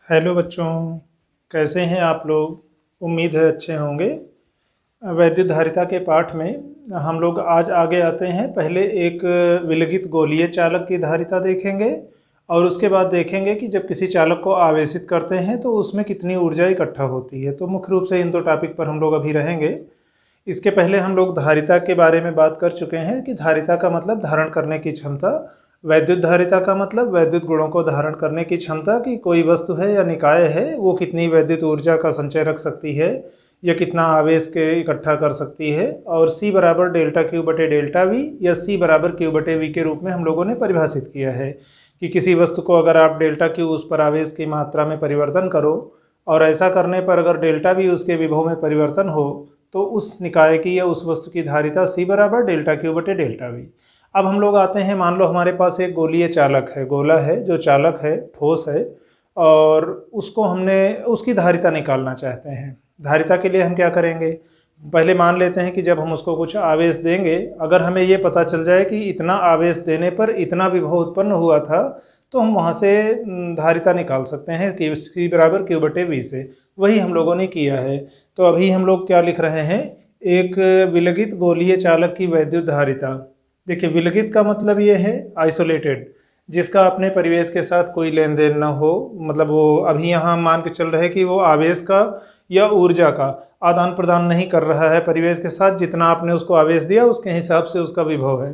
Hello बच्चों, कैसे हैं आप लोग। उम्मीद है अच्छे होंगे। वैद्युत धारिता के पाठ में हम लोग आज आगे आते हैं। पहले एक विलगित गोलीय चालक की धारिता देखेंगे और उसके बाद देखेंगे कि जब किसी चालक को आवेशित करते हैं तो उसमें कितनी ऊर्जा इकट्ठा होती है। तो मुख्य रूप से इन दो टॉपिक पर हम लोग अभी रहेंगे। इसके पहले हम लोग धारिता के बारे में बात कर चुके हैं कि धारिता का मतलब धारण करने की क्षमता। वैद्युत धारिता का मतलब वैद्युत गुणों को धारण करने की क्षमता कि कोई वस्तु है या निकाय है वो कितनी वैद्युत ऊर्जा का संचय रख सकती है या कितना आवेश के इकट्ठा कर सकती है। और C बराबर डेल्टा क्यू बटे डेल्टा वी या C बराबर क्यू बटे वी के रूप में हम लोगों ने परिभाषित किया है कि किसी वस्तु को अगर आप डेल्टा क्यू उस पर आवेश की मात्रा में परिवर्तन करो और ऐसा करने पर अगर डेल्टा वी उसके विभव में परिवर्तन हो तो उस निकाय की या उस वस्तु की धारिता C बराबर डेल्टा क्यू बटे डेल्टा वी। अब हम लोग आते हैं, मान लो हमारे पास एक गोलीय चालक है, गोला है जो चालक है, ठोस है, और उसको हमने उसकी धारिता निकालना चाहते हैं। धारिता के लिए हम क्या करेंगे, पहले मान लेते हैं कि जब हम उसको कुछ आवेश देंगे, अगर हमें ये पता चल जाए कि इतना आवेश देने पर इतना विभव उत्पन्न हुआ था तो हम वहाँ से धारिता निकाल सकते हैं कि C बराबर क्यू बटे वी से। वही हम लोगों ने किया है। तो अभी हम लोग क्या लिख रहे हैं, एक विलगित गोलीय चालक की वैद्युत धारिता। देखिए, विलगित का मतलब ये है आइसोलेटेड, जिसका अपने परिवेश के साथ कोई लेन देन ना हो। मतलब वो अभी यहाँ मान के चल रहे हैं कि वो आवेश का या ऊर्जा का आदान प्रदान नहीं कर रहा है परिवेश के साथ। जितना आपने उसको आवेश दिया उसके हिसाब से उसका विभव है।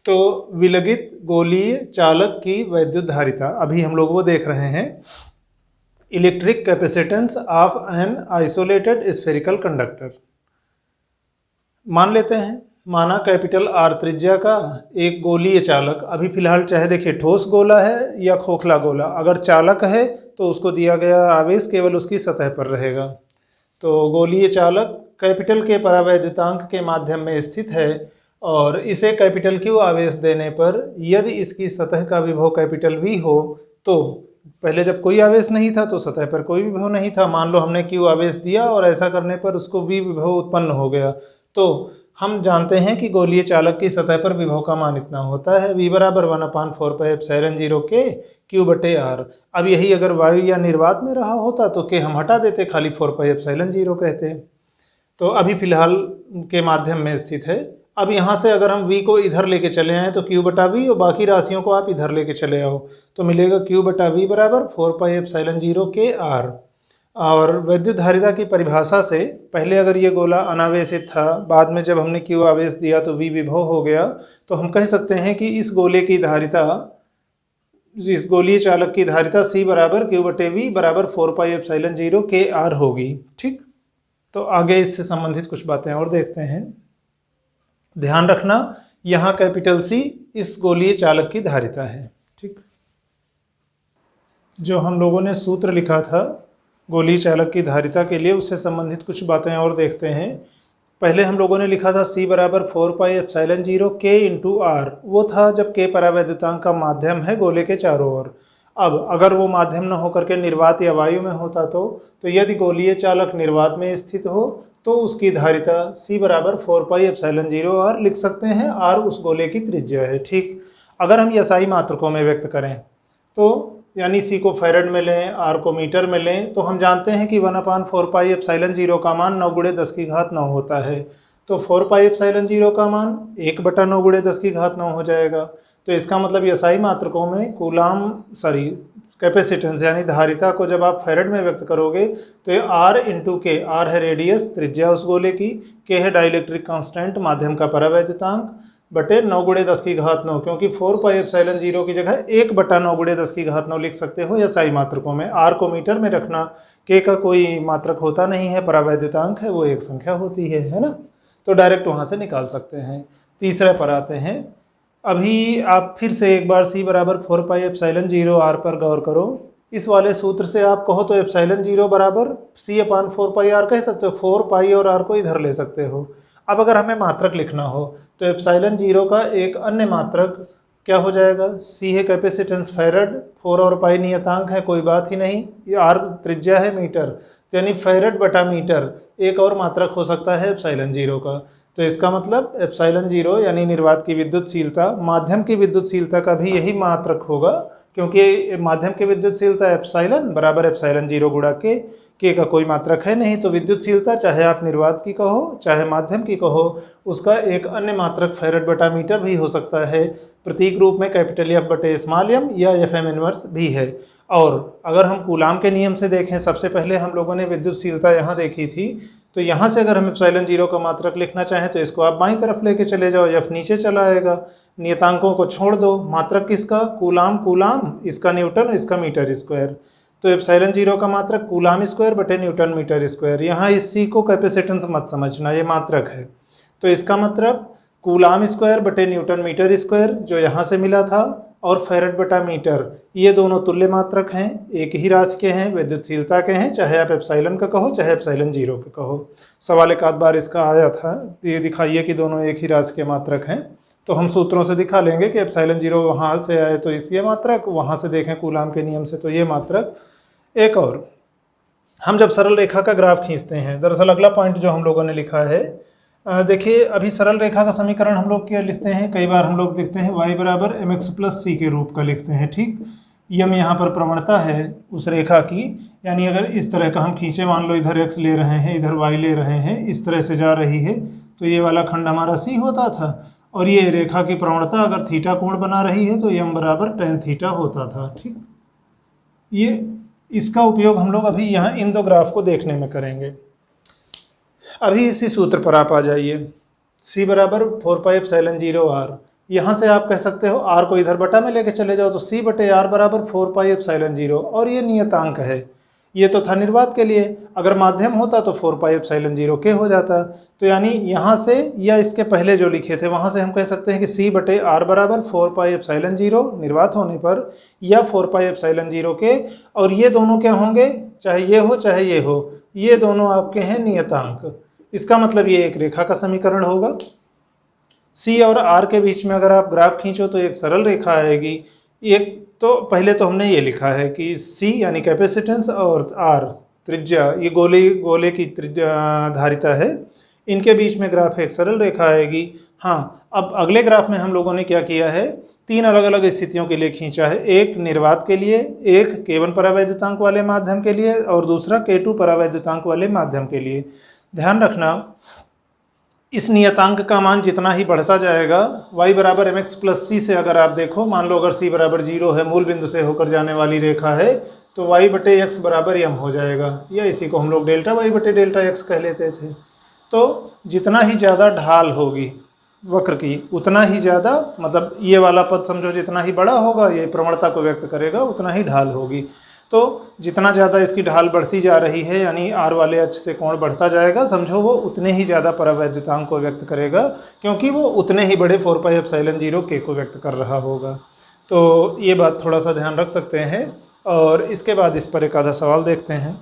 तो विलगित गोलीय चालक की वैद्युत धारिता अभी हम लोग वो देख रहे हैं। Electric capacitance of an isolated spherical conductor. मान लेते हैं, माना कैपिटल R त्रिज्या का एक गोलीय चालक, अभी फिलहाल चाहे देखिए ठोस गोला है या खोखला गोला, अगर चालक है तो उसको दिया गया आवेश केवल उसकी सतह पर रहेगा। तो गोलीय चालक कैपिटल के परावैद्युतांक के माध्यम में स्थित है और इसे कैपिटल Q आवेश देने पर यदि इसकी सतह का विभव कैपिटल V हो, तो पहले जब कोई आवेश नहीं था तो सतह पर कोई विभव नहीं था। मान लो हमने Q आवेश दिया और ऐसा करने पर उसको V विभव उत्पन्न हो गया, तो हम जानते हैं कि गोलीय चालक की सतह पर विभव का मान इतना होता है, V बराबर 1/4πε0 के Q बटे R। अब यही अगर वायु या निर्वात में रहा होता तो के हम हटा देते, खाली 4πε0 कहते। तो अभी फिलहाल के माध्यम में स्थित है। अब यहाँ से अगर हम V को इधर लेके चले आए तो Q बटा V और बाकी राशियों को आप इधर लेके चले आओ तो मिलेगा Q बटा V बराबर 4πε0 के R। और वैद्युत धारिता की परिभाषा से पहले अगर ये गोला अनावेशित था, बाद में जब हमने Q आवेश दिया तो V विभव हो गया, तो हम कह सकते हैं कि इस गोले की धारिता, इस गोलीय चालक की धारिता C बराबर Q बटे V बराबर 4πε0 के R होगी। ठीक, तो आगे इससे संबंधित कुछ बातें और देखते हैं। ध्यान रखना, यहाँ कैपिटल C इस गोलीय चालक की धारिता है। ठीक, जो हम लोगों ने सूत्र लिखा था गोलीय चालक की धारिता के लिए, उससे संबंधित कुछ बातें और देखते हैं। पहले हम लोगों ने लिखा था C बराबर 4πε0 K इंटू R, वो था जब K परावैद्युतांक का माध्यम है गोले के चारों ओर। अब अगर वो माध्यम न होकर के निर्वात या वायु में होता तो यदि गोलीय चालक निर्वात में स्थित हो तो उसकी धारिता C बराबर 4πε0 R लिख सकते हैं। R उस गोले की त्रिज्या है। ठीक, अगर हम SI मात्रकों में व्यक्त करें तो यानी C को फैरड में लें, R को मीटर में लें, तो हम जानते हैं कि 1/4πε0 का मान 9 × 10⁹ होता है। तो 4πε0 का मान 1/9 × 10⁹ हो जाएगा। तो इसका मतलब SI मात्रकों में कैपेसिटेंस यानी धारिता को जब आप फैरड में व्यक्त करोगे तो ये R इंटू के, R है रेडियस त्रिज्या उस गोले की, K है डाइलेक्ट्रिक कांस्टेंट माध्यम का परावैद्युतांक, बटे 9 × 10⁹, क्योंकि 4πε0 की जगह 1/9 × 10⁹ लिख सकते हो SI मात्रकों में। R को मीटर में रखना, K का कोई मात्रक होता नहीं है, परावैद्युतांक है, वो एक संख्या होती है ना, तो डायरेक्ट वहाँ से निकाल सकते हैं। तीसरे पर आते हैं। अभी आप फिर से एक बार C बराबर 4πε0 R पर गौर करो। इस वाले सूत्र से आप कहो तो ε0 बराबर C/4πr कह सकते हो, 4π और R को इधर ले सकते हो। अब अगर हमें मात्रक लिखना हो तो ε0 का एक अन्य मात्रक क्या हो जाएगा, C है कैपेसिटेंस फैरड, 4 और पाई नियतांक है, कोई बात ही नहीं, ये R त्रिज्या है मीटर, तो यानी फैरड बटा मीटर एक और मात्रक हो सकता है ε0 का। तो इसका मतलब ε0 यानी निर्वात की विद्युतशीलता, माध्यम की विद्युतशीलता का भी यही मात्रक होगा क्योंकि माध्यम की विद्युतशीलता एप्सिलॉन बराबर एप्सिलॉन 0 गुणा के का कोई मात्रक है नहीं, तो विद्युतशीलता चाहे आप निर्वात की कहो चाहे माध्यम की कहो, उसका एक अन्य मात्रक फैरेड बटा मीटर भी हो सकता है, प्रतीक रूप में कैपिटल एफ बटे स्मॉल एम या एफ एम इनवर्स भी है। और अगर हम कूलाम के नियम से देखें, सबसे पहले हम लोगों ने विद्युतशीलता यहाँ देखी थी, तो यहाँ से अगर हम एप्सिलॉन 0 का मात्रक लिखना चाहें तो इसको आप बाईं तरफ लेके चले जाओ, एफ नीचे चला आएगा, नियतांकों को छोड़ दो, मात्रक किसका, कूलाम, इसका न्यूटन, इसका मीटर स्क्वायर, तो एप्सिलॉन 0 का मात्रक कूलाम स्क्वायर बटे न्यूटन मीटर स्क्वायर। यहाँ इस सी को कैपेसिटेंस मत समझना, ये मात्रक है, तो इसका मतलब कूलाम स्क्वायर बटे न्यूटन मीटर स्क्वायर जो यहाँ से मिला था, और फैरेड बटा मीटर, ये दोनों तुल्य मात्रक हैं, एक ही राशि के हैं, विद्युतशीलता के हैं, चाहे आप एप्सिलॉन का कहो चाहे एप्सिलॉन 0 का कहो। सवाल एक आध बार इसका आया था, ये दिखाइए कि दोनों एक ही राशि के मात्रक हैं, तो हम सूत्रों से दिखा लेंगे कि एप्सिलॉन 0 वहाँ से आए तो इस ये मात्रक, वहाँ से देखें कूलाम के नियम से तो ये मात्रक। एक और, हम जब सरल रेखा का ग्राफ खींचते हैं, दरअसल अगला पॉइंट जो हम लोगों ने लिखा है, देखिए अभी सरल रेखा का समीकरण हम लोग क्या लिखते हैं, कई बार हम लोग देखते हैं y बराबर mx प्लस सी के रूप का लिखते हैं, ठीक। यम यहाँ पर प्रवणता है उस रेखा की, यानी अगर इस तरह का हम खींचे, मान लो इधर x ले रहे हैं इधर y ले रहे हैं, इस तरह से जा रही है, तो ये वाला खंड हमारा c होता था, और ये रेखा की प्रवणता अगर थीटा कोण बना रही है तो यम बराबर tan थीटा होता था, ठीक। ये इसका उपयोग हम लोग अभी यहाँ इन दो ग्राफ को देखने में करेंगे। अभी इसी सूत्र पर आप आ जाइए, c बराबर 4 पाई एप्सिलॉन 0 r, यहाँ से आप कह सकते हो r को इधर बटा में लेके चले जाओ, तो c बटे r बराबर 4 पाई एप्सिलॉन 0, और ये नियतांक है, ये तो था निर्वात के लिए, अगर माध्यम होता तो 4 पाई एप्सिलॉन 0 के हो जाता, तो यानी यहाँ से या इसके पहले जो लिखे थे वहाँ से हम कह सकते हैं कि c बटे r बराबर 4 पाई एप्सिलॉन 0 निर्वात होने पर, या 4 पाई एप्सिलॉन 0 के, और ये दोनों क्या होंगे, चाहे ये हो चाहे ये हो, ये दोनों आपके हैं नियतांक। इसका मतलब ये एक रेखा का समीकरण होगा। C और R के बीच में अगर आप ग्राफ खींचो तो एक सरल रेखा आएगी। एक तो पहले तो हमने ये लिखा है कि C यानी कैपेसिटेंस और R त्रिज्या, ये गोले की धारिता है, इनके बीच में ग्राफ एक सरल रेखा आएगी। हाँ, अब अगले ग्राफ में हम लोगों ने क्या किया है, तीन अलग अलग स्थितियों के लिए खींचा है, एक निर्वात के लिए, एक K1 परावैद्युतांक वाले माध्यम के लिए, और दूसरा K2 परावैद्युतांक वाले माध्यम के लिए। ध्यान रखना, इस नियतांक का मान जितना ही बढ़ता जाएगा, y बराबर mx प्लस सी से अगर आप देखो, मान लो अगर c बराबर 0 है, मूल बिंदु से होकर जाने वाली रेखा है, तो y बटे x बराबर m हो जाएगा, या इसी को हम लोग डेल्टा y बटे डेल्टा x कह लेते थे। तो जितना ही ज़्यादा ढाल होगी वक्र की, उतना ही ज़्यादा, मतलब ये वाला पद समझो जितना ही बड़ा होगा, ये प्रवणता को व्यक्त करेगा, उतना ही ढाल होगी। तो जितना ज़्यादा इसकी ढाल बढ़ती जा रही है, यानी r वाले अक्ष से कोण बढ़ता जाएगा, समझो वो उतने ही ज़्यादा परावैद्युतांक को व्यक्त करेगा, क्योंकि वो उतने ही बड़े 4 पाई एप्सिलॉन 0 k को व्यक्त कर रहा होगा। तो ये बात थोड़ा सा ध्यान रख सकते हैं, और इसके बाद इस पर एक आधा सवाल देखते हैं।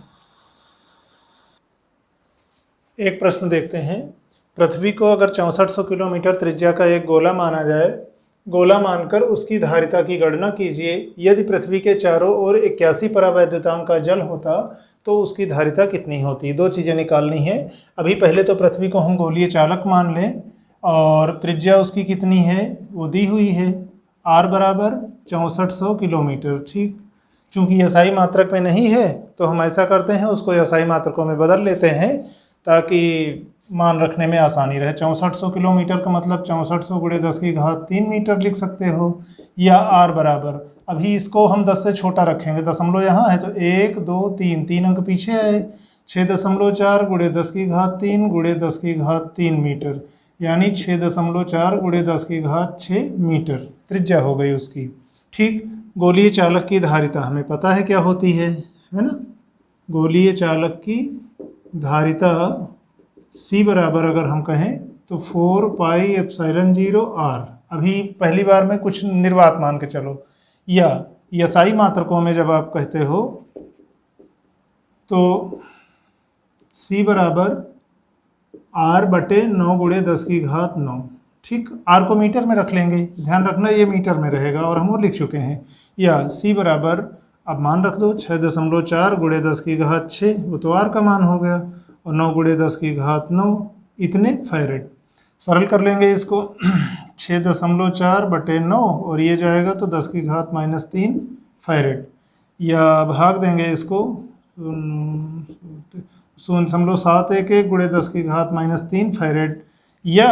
एक प्रश्न देखते हैं, पृथ्वी को अगर 6400 किलोमीटर त्रिज्या का एक गोला माना जाए, गोला मानकर उसकी धारिता की गणना कीजिए। यदि पृथ्वी के चारों ओर 81 परावैद्युतांक का जल होता तो उसकी धारिता कितनी होती। दो चीज़ें निकालनी है। अभी पहले तो पृथ्वी को हम गोलीय चालक मान लें, और त्रिज्या उसकी कितनी है वो दी हुई है, r बराबर 6400 किलोमीटर, ठीक। चूँकि SI मात्रक में नहीं है तो हम ऐसा करते हैं, उसको SI मात्रकों में बदल लेते हैं ताकि मान रखने में आसानी रहे। 6400 किलोमीटर का मतलब 6400 गुणे 10 की घात 3 मीटर लिख सकते हो, या r बराबर, अभी इसको हम 10 से छोटा रखेंगे, दशमलव यहाँ है तो 1 2 3 3 अंक पीछे आए, 6.4 गुणे 10 की घात 3 गुणे 10 की घात 3 मीटर, यानी 6.4 गुणे 10 की घात 6 मीटर त्रिज्या हो गई उसकी, ठीक। गोलीय चालक की धारिता हमें पता है क्या होती है ना। गोलीय चालक की धारिता C बराबर अगर हम कहें तो 4 पाई एप्सिलॉन 0 r। अभी पहली बार में कुछ निर्वात मान के चलो, या SI मात्रकों में जब आप कहते हो तो C बराबर r बटे 9 गुणे 10 की घात 9, ठीक। r को मीटर में रख लेंगे, ध्यान रखना ये मीटर में रहेगा, और हम वो लिख चुके हैं। या C बराबर, अब मान रख दो 6.4 गुणे 10 की घात 6, वो तो r का मान हो गया, और 9 गुणे 10 की घात 9, इतने फैरेड। सरल कर लेंगे इसको, 6.4 बटे 9, और ये जाएगा तो 10 की घात -3 फैरेड, या भाग देंगे इसको 0.711 गुणे 10⁻³ फैरेड, या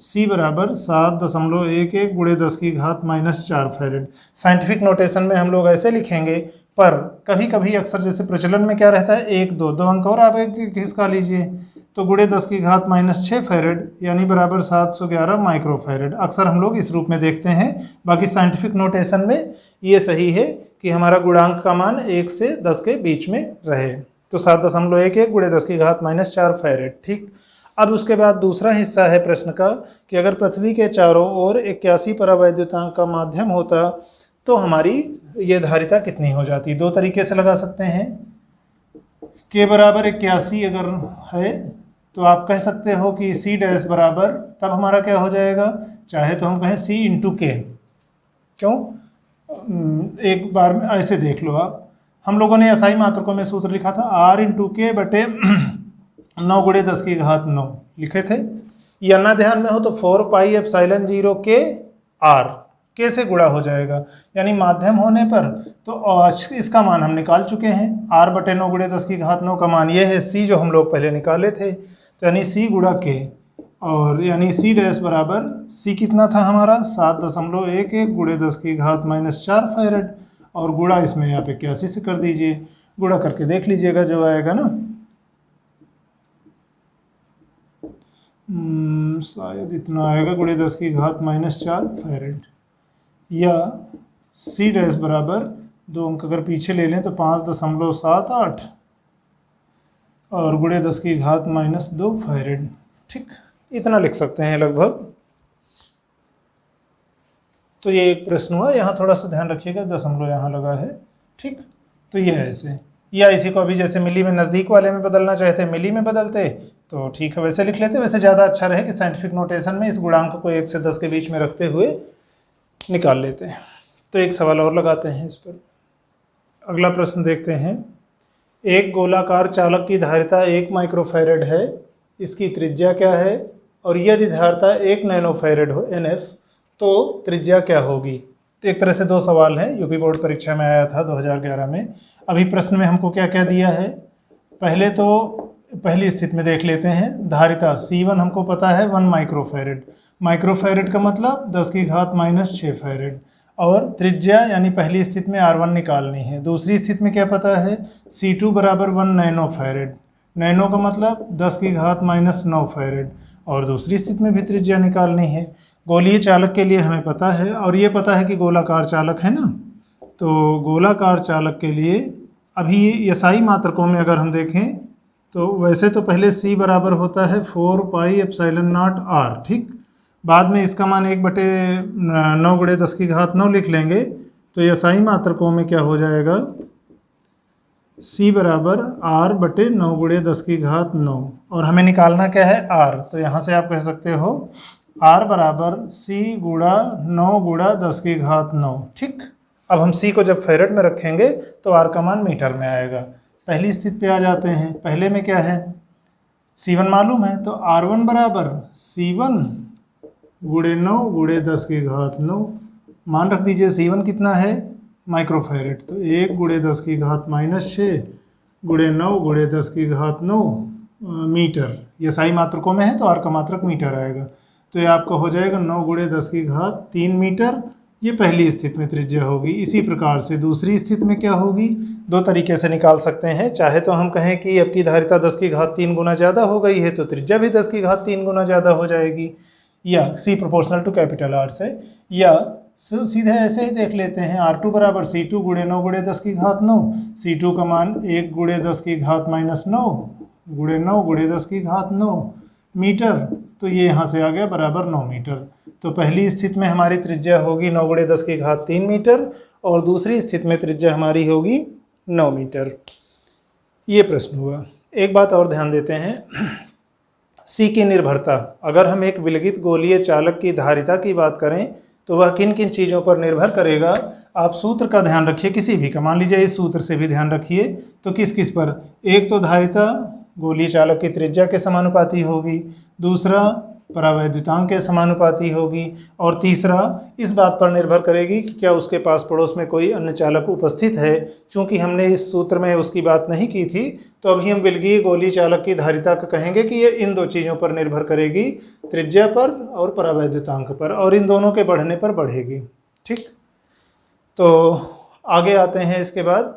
C बराबर 7.11 गुणे 10⁻⁴ फैरेड। साइंटिफिक नोटेशन में हम लोग ऐसे लिखेंगे, पर कभी कभी अक्सर जैसे प्रचलन में क्या रहता है, 1 2 2 अंक और आप एक खिसका लीजिए, तो गुणे 10⁻⁶ फैरेड यानी बराबर 711 माइक्रो फैरेड। अक्सर हम लोग इस रूप में देखते हैं। बाकी साइंटिफिक नोटेशन में ये सही है कि हमारा गुणांक का मान 1 से 10 के बीच में रहे, तो 7.11 गुणे 10⁻⁴ फैरेड। ठीक, अब उसके बाद दूसरा हिस्सा है प्रश्न का कि अगर पृथ्वी के चारों ओर 81 परावैद्युतांक का माध्यम होता तो हमारी ये धारिता कितनी हो जाती। दो तरीके से लगा सकते हैं। k बराबर 81 अगर है तो आप कह सकते हो कि C डैश बराबर, तब हमारा क्या हो जाएगा, चाहे तो हम कहें C इंटू के। क्यों, एक बार में ऐसे देख लो आप, हम लोगों ने SI मात्रकों में सूत्र लिखा था R इंटू के बटे 9 गुणे 10⁹ लिखे थे, या ना ध्यान में हो तो 4πε0 के R के से गुणा हो जाएगा, यानी माध्यम होने पर तो इसका मान हम निकाल चुके हैं। R बटे 9 गुणे 10⁹ का मान ये है, C जो हम लोग पहले निकाले थे, तो यानी C गुणा के, और यानी C डैश बराबर, C कितना था हमारा 7.11 गुणे 10⁻⁴ फैरेड, और गुणा इसमें आप 81 से कर दीजिए, गुणा करके देख लीजिएगा जो आएगा ना, शायद इतना आएगा गुणे 10⁻⁴ फैरेड, या C डैश बराबर 2 अंक अगर पीछे ले लें तो 5.78 और गुणे 10⁻⁻² फैरेड। ठीक, इतना लिख सकते हैं लगभग। तो ये एक प्रश्न हुआ, यहाँ थोड़ा सा ध्यान रखिएगा, दशमलव यहाँ लगा है। ठीक, तो ये ऐसे, या इसी को अभी जैसे मिली में नज़दीक वाले में बदलना चाहते हैं, मिली में बदलते तो ठीक है, वैसे लिख लेते। वैसे ज़्यादा अच्छा रहे कि साइंटिफिक नोटेशन में इस गुणांक को 1 से 10 के बीच में रखते हुए निकाल लेते हैं। तो एक सवाल और लगाते हैं इस पर। अगला प्रश्न देखते हैं। एक गोलाकार चालक की धारिता 1 माइक्रोफैरेड है, इसकी त्रिज्या क्या है, और यदि धारिता 1 नैनोफैरेड हो NF तो त्रिज्या क्या होगी। तो एक तरह से दो सवाल हैं, यूपी बोर्ड परीक्षा में आया था 2011 में। अभी प्रश्न में हमको क्या क्या दिया है, पहले तो पहली स्थिति में देख लेते हैं। धारिता C1 हमको पता है 1 माइक्रोफैरेड, माइक्रोफैरेड का मतलब 10⁻⁻⁶ फैरेड, और त्रिज्या यानी पहली स्थिति में R1 निकालनी है। दूसरी स्थिति में क्या पता है, C2 बराबर 1 नैनोफैरेड, नैनो का मतलब 10⁻⁹ फैरेड, और दूसरी स्थिति में भी त्रिज्या निकालनी है। गोलीय चालक के लिए हमें पता है, और ये पता है कि गोलाकार चालक है ना, तो गोलाकार चालक के लिए अभी SI मात्रकों में अगर हम देखें तो वैसे तो पहले C बराबर होता है 4πε0 R। ठीक, बाद में इसका मान 1/9 गुणे 10⁹ लिख लेंगे, तो SI मात्रकों में क्या हो जाएगा, C बराबर R बटे 9 गुणे 10⁹, और हमें निकालना क्या है R, तो यहाँ से आप कह सकते हो R बराबर C गुणा 9 गुणा 10⁹। ठीक, अब हम C को जब फैरेड में रखेंगे तो R का मान मीटर में आएगा। पहली स्थिति पे आ जाते हैं। पहले में क्या है, C1 मालूम है, तो R1 बराबर C1 गुणे 9 गुणे 10⁹। मान रख दीजिए C1 कितना है, माइक्रोफैरेड, तो 1 गुणे 10⁻⁻⁶ गुणे 9 गुणे 10⁹ मीटर। ये SI मात्रकों में है तो R का मात्रक मीटर आएगा, तो ये आपका हो जाएगा 9 गुणे 10⁻³ मीटर। ये पहली स्थिति में त्रिज्या होगी। इसी प्रकार से दूसरी स्थिति में क्या होगी, दो तरीके से निकाल सकते हैं। चाहे तो हम कहें कि आपकी धारिता 10⁻³ गुना ज़्यादा हो गई है तो त्रिज्या भी 10⁻³ गुना ज़्यादा हो जाएगी, या C proportional to capital R से, या सीधे ऐसे ही देख लेते हैं। R2 बराबर C2 गुणे 9 गुणे 10⁹, C2 का मान 1 गुणे 10⁻⁻9 गुणे 9 गुणे 10⁻9 मीटर, तो ये यहाँ से आ गया बराबर 9 मीटर। तो पहली स्थिति में हमारी त्रिज्या होगी 9 गुणे 10⁻³ मीटर, और दूसरी स्थिति में त्रिज्या हमारी होगी 9 मीटर। ये प्रश्न हुआ। एक बात और ध्यान देते हैं, C की निर्भरता। अगर हम एक विलगित गोलीय चालक की धारिता की बात करें तो वह किन किन चीज़ों पर निर्भर करेगा। आप सूत्र का ध्यान रखिए, किसी भी का, मान लीजिए इस सूत्र से भी ध्यान रखिए, तो किस किस पर, एक तो धारिता गोलीय चालक की त्रिज्या के समानुपाती होगी, दूसरा परावैद्युतांक के समानुपाती होगी, और तीसरा इस बात पर निर्भर करेगी कि क्या उसके पास पड़ोस में कोई अन्य चालक उपस्थित है। चूंकि हमने इस सूत्र में उसकी बात नहीं की थी, तो अभी हम विलगीय गोलीय चालक की धारिता का कहेंगे कि ये इन दो चीज़ों पर निर्भर करेगी, त्रिज्या पर और परावैद्युतांक पर, और इन दोनों के बढ़ने पर बढ़ेगी। ठीक, तो आगे आते हैं इसके बाद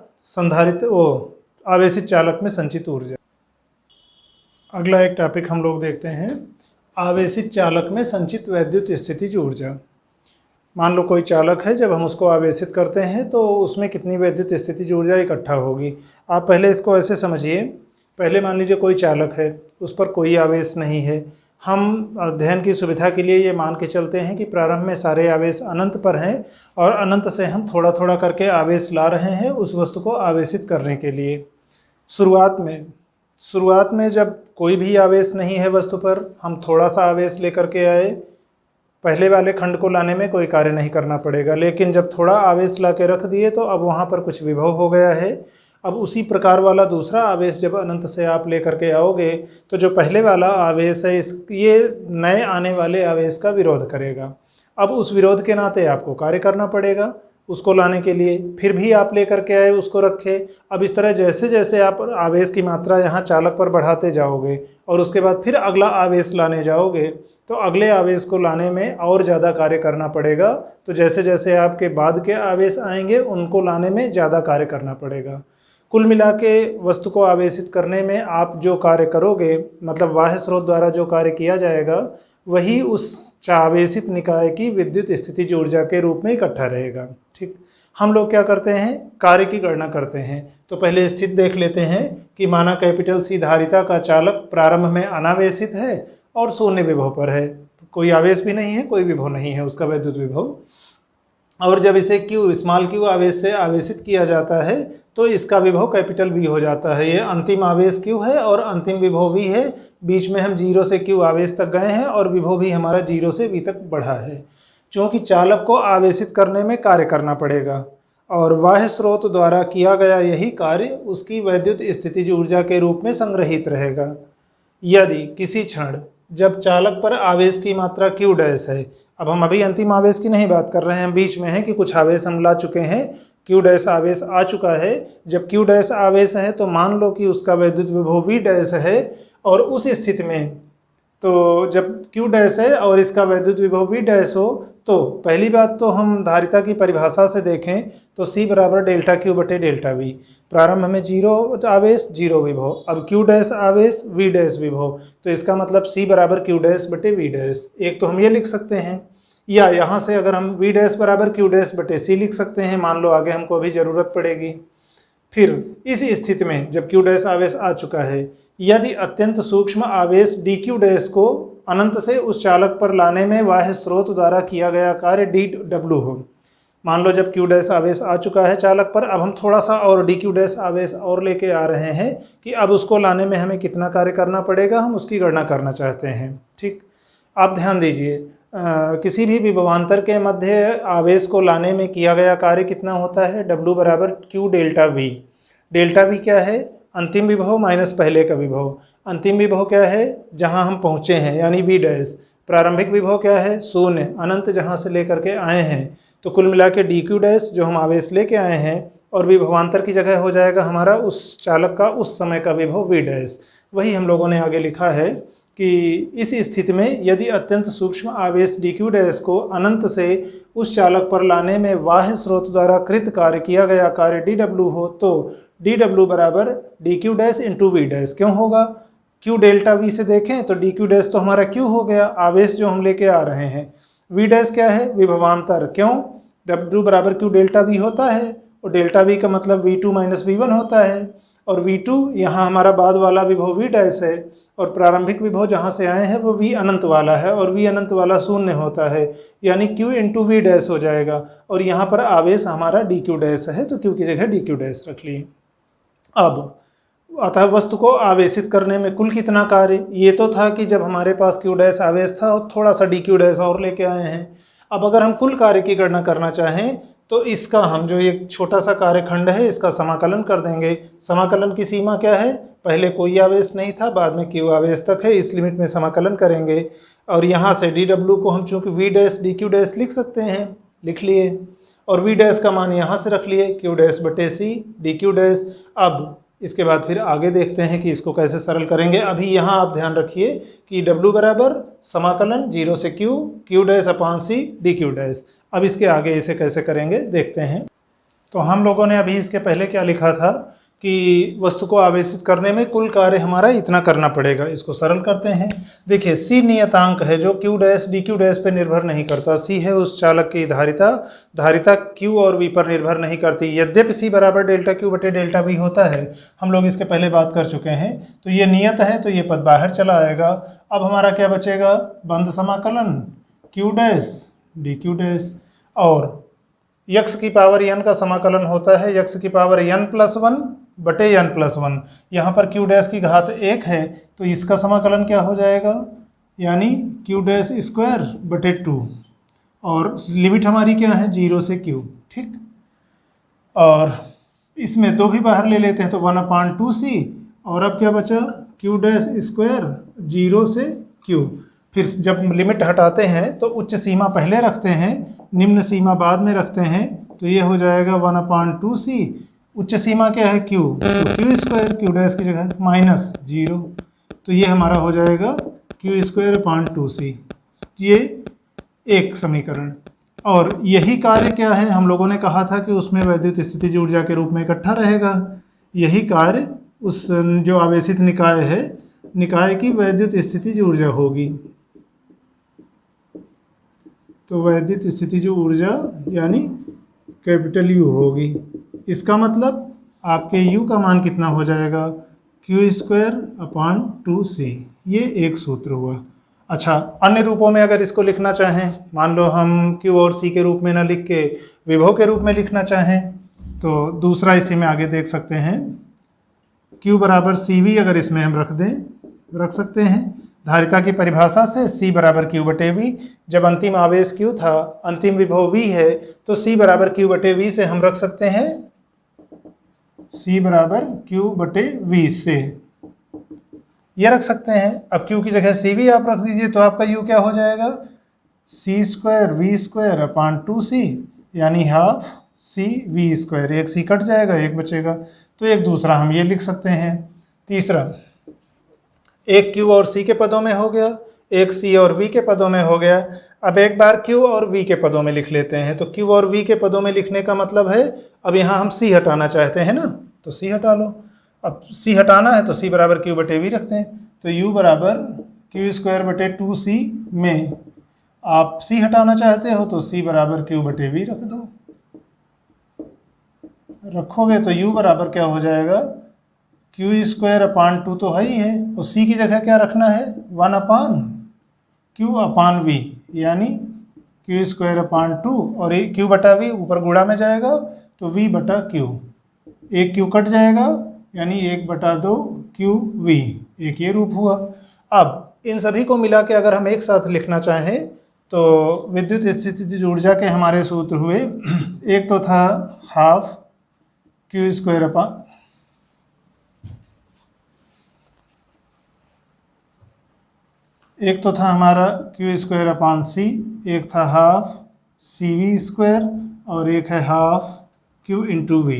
आवेशित चालक में संचित ऊर्जा। अगला एक टॉपिक हम लोग देखते हैं, आवेशित चालक में संचित वैद्युत स्थितिज ऊर्जा। मान लो कोई चालक है, जब हम उसको आवेशित करते हैं तो उसमें कितनी वैद्युत स्थितिज ऊर्जा इकट्ठा होगी। आप पहले इसको ऐसे समझिए, पहले मान लीजिए कोई चालक है, उस पर कोई आवेश नहीं है। हम अध्ययन की सुविधा के लिए ये मान के चलते हैं कि प्रारंभ में सारे आवेश अनंत पर हैं, और अनंत से हम थोड़ा थोड़ा करके आवेश ला रहे हैं उस वस्तु को आवेशित करने के लिए। शुरुआत में जब कोई भी आवेश नहीं है वस्तु पर, हम थोड़ा सा आवेश लेकर के आए, पहले वाले खंड को लाने में कोई कार्य नहीं करना पड़ेगा। लेकिन जब थोड़ा आवेश ला के रख दिए तो अब वहाँ पर कुछ विभव हो गया है। अब उसी प्रकार वाला दूसरा आवेश जब अनंत से आप लेकर के आओगे, तो जो पहले वाला आवेश है ये नए आने वाले आवेश का विरोध करेगा। अब उस विरोध के नाते आपको कार्य करना पड़ेगा उसको लाने के लिए। फिर भी आप लेकर के आए, उसको रखे। अब इस तरह जैसे जैसे आप आवेश की मात्रा यहाँ चालक पर बढ़ाते जाओगे और उसके बाद फिर अगला आवेश लाने जाओगे, तो अगले आवेश को लाने में और ज़्यादा कार्य करना पड़ेगा। तो जैसे जैसे आपके बाद के आवेश आएंगे उनको लाने में ज़्यादा कार्य करना पड़ेगा। कुल मिला के वस्तु को आवेशित करने में आप जो कार्य करोगे, मतलब बाह्य स्रोत द्वारा जो कार्य किया जाएगा, वही उस आवेशित निकाय की विद्युत स्थितिज ऊर्जा के रूप में इकट्ठा रहेगा। ठीक, हम लोग क्या करते हैं, कार्य की गणना करते हैं। तो पहले स्थिति देख लेते हैं कि माना कैपिटल सी धारिता का चालक प्रारंभ में अनावेशित है और शून्य विभव पर है, कोई आवेश भी नहीं है, कोई विभव नहीं है उसका वैद्युत विभव। और जब इसे स्मॉल क्यू आवेश से आवेशित किया जाता है तो इसका विभव कैपिटल V हो जाता है। ये अंतिम आवेश Q है और अंतिम विभव V है। बीच में हम 0 से Q आवेश तक गए हैं और विभव भी हमारा 0 से V तक बढ़ा है। चूँकि चालक को आवेशित करने में कार्य करना पड़ेगा और बाह्य स्रोत द्वारा किया गया यही कार्य उसकी वैद्युत स्थितिज ऊर्जा के रूप में संग्रहित रहेगा। यदि किसी क्षण जब चालक पर आवेश की मात्रा Q डैश है, अब हम अभी अंतिम आवेश की नहीं बात कर रहे हैं, हम बीच में हैं कि कुछ आवेश हम ला चुके हैं, Q डैश आवेश आ चुका है। जब Q डैश आवेश है तो मान लो कि उसका वैद्युत विभव V डैश है, और उस स्थिति में तो जब Q डैश है और इसका वैद्युत विभव V डैश हो, तो पहली बात तो हम धारिता की परिभाषा से देखें तो C बराबर डेल्टा Q बटे डेल्टा V। प्रारंभ में 0 आवेश 0 विभव, अब Q डैश आवेश V डैश विभव, तो इसका मतलब C बराबर Q डैश बटे V डैश। एक तो हम ये लिख सकते हैं, या यहाँ से अगर हम V डैश बराबर Q डैश बटे C लिख सकते हैं, मान लो आगे हमको अभी ज़रूरत पड़ेगी। फिर इस स्थिति में जब Q डैश आवेश आ चुका है, यदि अत्यंत सूक्ष्म आवेश dQ डैश को अनंत से उस चालक पर लाने में बाह्य स्रोत द्वारा किया गया कार्य dW हो। मान लो जब Q डैश आवेश आ चुका है चालक पर, अब हम थोड़ा सा और dQ डैश आवेश और लेके आ रहे हैं कि अब उसको लाने में हमें कितना कार्य करना पड़ेगा, हम उसकी गणना करना चाहते हैं। ठीक, आप ध्यान दीजिए, किसी भी विभवांतर के मध्य आवेश को लाने में किया गया कार्य कितना होता है, W बराबर Q delta V। Delta V क्या है, अंतिम विभव माइनस पहले का विभव। अंतिम विभव क्या है, जहां हम पहुंचे हैं यानी V डैश। प्रारंभिक विभव क्या है, शून्य, अनंत जहां से लेकर के आए हैं। तो कुल मिला के dQ डैश जो हम आवेश लेके आए हैं, और विभवांतर की जगह हो जाएगा हमारा उस चालक का उस समय का विभव V डैश। वही हम लोगों ने आगे लिखा है कि इस स्थिति में यदि अत्यंत सूक्ष्म आवेश dQ डैश को अनंत से उस चालक पर लाने में बाह्य स्रोत द्वारा कृत कार्य किया गया कार्य dW हो, तो dW बराबर dQ dash into V dash क्यों होगा। Q डेल्टा V से देखें तो dQ डैश तो हमारा Q हो गया, आवेश जो हम लेके आ रहे हैं। V डैश क्या है, विभवांतर, क्यों, W बराबर Q डेल्टा V होता है, और डेल्टा V का मतलब V2 माइनस V1 होता है, और V2 यहाँ हमारा बाद वाला विभव V डैश है, और प्रारंभिक विभव जहाँ से आए हैं वो V अनंत वाला है, और V अनंत वाला शून्य होता है, यानी Q इंटू V डैश हो जाएगा। और यहाँ पर आवेश हमारा dQ डैश है, तो Q की जगह dQ डैश रख लिए। अब अतः वस्तु को आवेशित करने में कुल कितना कार्य, ये तो था कि जब हमारे पास Q डैश आवेश था और थोड़ा सा dQ डैश और लेके आए हैं। अब अगर हम कुल कार्य की गणना करना चाहें तो इसका हम जो एक छोटा सा कार्यखंड है इसका समाकलन कर देंगे। समाकलन की सीमा क्या है, पहले कोई आवेश नहीं था, बाद में क्यू आवेश तक है, इस लिमिट में समाकलन करेंगे। और यहाँ से डी डब्ल्यू को हम चूँकि V dash D Q dash लिख सकते हैं, लिख लिए, और वी डैश का मान यहाँ से रख लिए क्यू डैश बटे सी डी क्यू डैश। अब इसके बाद फिर आगे देखते हैं कि इसको कैसे सरल करेंगे। अभी यहाँ आप ध्यान रखिए कि W बराबर समाकलन 0 से Q, Q डैश अपान C डी क्यू डैश। अब इसके आगे इसे कैसे करेंगे देखते हैं। तो हम लोगों ने अभी इसके पहले क्या लिखा था कि वस्तु को आवेशित करने में कुल कार्य हमारा इतना करना पड़ेगा। इसको सरल करते हैं। देखिए C नियतांक है जो Q dash D Q dash पे निर्भर नहीं करता। C है उस चालक की धारिता, धारिता Q और V पर निर्भर नहीं करती। यद्यपि C बराबर डेल्टा Q बटे डेल्टा V होता है, हम लोग इसके पहले बात कर चुके हैं। तो ये नियत है तो ये पद बाहर चला आएगा। अब हमारा क्या बचेगा, बंद समाकलन Q dash D Q dash, और यक्स की पावर n का समाकलन होता है यक्स की पावर n+1 बटे n+1। यहाँ पर q डैश की घात 1 है तो इसका समाकलन क्या हो जाएगा, यानी q डैश स्क्वायर बटे 2, और लिमिट हमारी क्या है 0 से q, ठीक। और इसमें 2 भी बाहर ले लेते हैं तो 1/2c, और अब क्या बचा q डैश स्क्वायर 0 से q। फिर जब लिमिट हटाते हैं तो उच्च सीमा पहले रखते हैं, निम्न सीमा बाद में रखते हैं, तो ये हो जाएगा 1/2c। उच्च सीमा क्या है q, तो q स्क्वायर q डैश की जगह -0, तो ये हमारा हो जाएगा q स्क्वायर अपान 2c। ये एक समीकरण। और यही कार्य क्या है, हम लोगों ने कहा था कि उसमें वैद्युत स्थितिज ऊर्जा के रूप में इकट्ठा रहेगा। यही कार्य उस जो आवेशित निकाय है, निकाय की वैद्युत स्थितिज ऊर्जा होगी। तो वैद्युत स्थितिज ऊर्जा यानी कैपिटल U होगी। इसका मतलब आपके U का मान कितना हो जाएगा, q स्क्वायर अपान 2c। ये एक सूत्र हुआ। अच्छा, अन्य रूपों में अगर इसको लिखना चाहें, मान लो हम q और c के रूप में ना लिख के विभव के रूप में लिखना चाहें, तो दूसरा इसी में आगे देख सकते हैं। q बराबर CV अगर इसमें हम रख सकते हैं। धारिता की परिभाषा से C बराबर Q बटे V, जब अंतिम आवेश Q था, अंतिम विभव V है, तो C बराबर Q बटे V से हम रख सकते हैं, C बराबर Q बटे V से ये रख सकते हैं। अब Q की जगह CV आप रख दीजिए तो आपका U क्या हो जाएगा, C square V square upon 2C, यानी हाफ C V स्क्वायर। एक C कट जाएगा, एक बचेगा, तो एक दूसरा हम ये लिख सकते हैं। तीसरा, एक Q और C के पदों में हो गया, एक C और V के पदों में हो गया। अब एक बार Q और V के पदों में लिख लेते हैं। तो Q और V के पदों में लिखने का मतलब है, अब यहाँ हम C हटाना चाहते हैं ना, तो C हटा लो। अब C हटाना है तो C बराबर Q बटे V रखते हैं। तो U बराबर Q स्क्वायर बटे 2C में आप C हटाना चाहते हो तो C बराबर Q बटे V रख दो। रखोगे तो U बराबर क्या हो जाएगा, q स्क्वायर अपान 2 तो है ही है, और c की जगह क्या रखना है, 1/q अपान v, यानी q स्क्वायर अपान 2, और q बटा v ऊपर गुणा में जाएगा तो v बटा q। एक q कट जाएगा, यानी 1/2 qv। एक ये रूप हुआ। अब इन सभी को मिला के अगर हम एक साथ लिखना चाहें तो विद्युत स्थितिज ऊर्जा के हमारे सूत्र हुए, एक तो था हाफ q स्क्वायर अपान, एक तो था हमारा q स्क्वायर अपान c, एक था हाफ CV स्क्वायर, और एक है हाफ q इंटू v।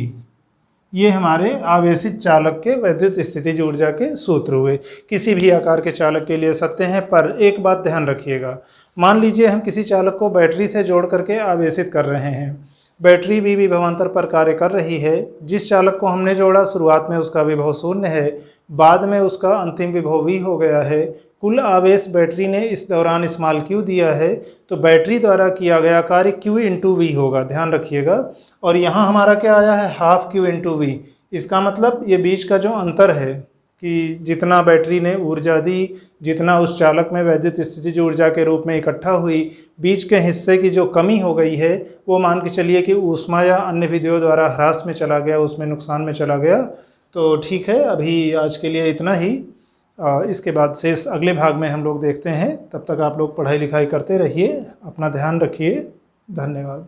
ये हमारे आवेशित चालक के वैद्युत स्थितिज ऊर्जा के सूत्र हुए। किसी भी आकार के चालक के लिए सत्य हैं, पर एक बात ध्यान रखिएगा। मान लीजिए हम किसी चालक को बैटरी से जोड़ करके आवेशित कर रहे हैं। बैटरी भी विभवांतर पर कार्य कर रही है। जिस चालक को हमने जोड़ा शुरुआत में उसका विभव 0 है, बाद में उसका अंतिम विभव V हो गया है। कुल आवेश बैटरी ने इस दौरान स्मॉल q दिया है, तो बैटरी द्वारा किया गया कार्य q इंटू वी होगा, ध्यान रखिएगा। और यहाँ हमारा क्या आया है, हाफ q इंटू वी। इसका मतलब ये बीच का जो अंतर है कि जितना बैटरी ने ऊर्जा दी, जितना उस चालक में वैद्युत स्थितिज ऊर्जा के रूप में इकट्ठा हुई, बीच के हिस्से की जो कमी हो गई है वो मान के चलिए कि ऊष्मा या अन्य विधियों द्वारा ह्रास में चला गया, उसमें नुकसान में चला गया। तो ठीक है, अभी आज के लिए इतना ही। इसके बाद शेष अगले भाग में हम लोग देखते हैं। तब तक आप लोग पढ़ाई लिखाई करते रहिए, अपना ध्यान रखिए। धन्यवाद।